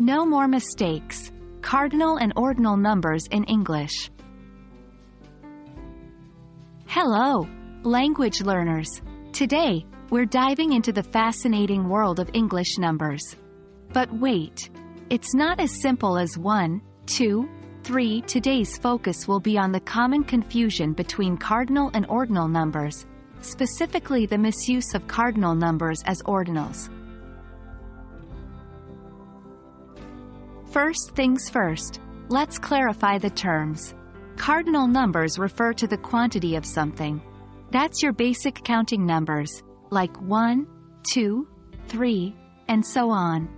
No more mistakes. Cardinal and ordinal numbers in English. Hello, language learners. Today, we're diving into the fascinating world of English numbers. But wait, it's not as simple as 1, 2, 3. Today's focus will be on the common confusion between cardinal and ordinal numbers, specifically the misuse of cardinal numbers as ordinals. First things first, let's clarify the terms. Cardinal numbers refer to the quantity of something. That's your basic counting numbers, like 1, 2, 3, and so on.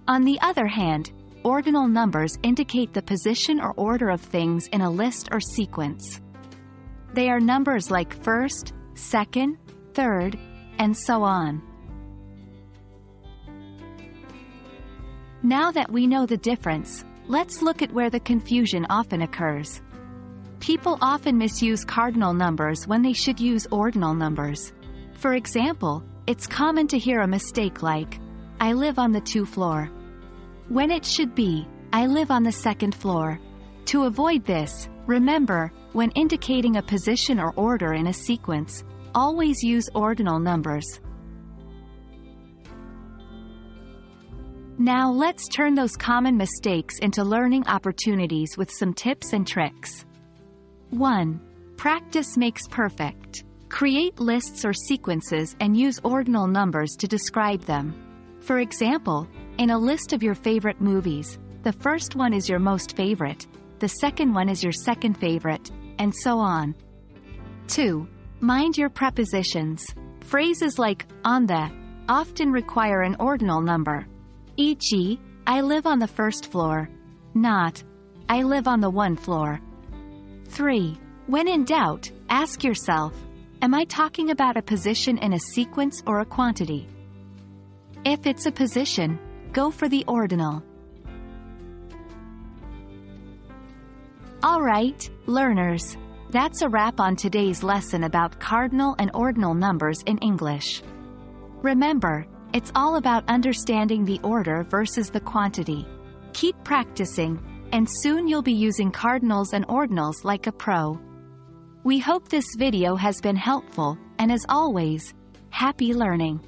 On the other hand, ordinal numbers indicate the position or order of things in a list or sequence. They are numbers like first, second, third, and so on. Now that we know the difference, let's look at where the confusion often occurs. People often misuse cardinal numbers when they should use ordinal numbers. For example, it's common to hear a mistake like, "I live on the 2th floor," when it should be, "I live on the 2nd floor." To avoid this, remember, when indicating a position or order in a sequence, always use ordinal numbers. Now let's turn those common mistakes into learning opportunities with some tips and tricks. 1. Practice makes perfect. Create lists or sequences and use ordinal numbers to describe them. For example, in a list of your favorite movies, the first one is your most favorite, the second one is your second favorite, and so on. 2. Mind your prepositions. Phrases like "on the" often require an ordinal number. E.g., "I live on the 1st floor," not "I live on the 1 floor." 3. When in doubt, ask yourself, am I talking about a position in a sequence or a quantity? If it's a position, go for the ordinal. Alright, learners, that's a wrap on today's lesson about cardinal and ordinal numbers in English. Remember, it's all about understanding the order versus the quantity. Keep practicing, and soon you'll be using cardinals and ordinals like a pro. We hope this video has been helpful, and as always, happy learning!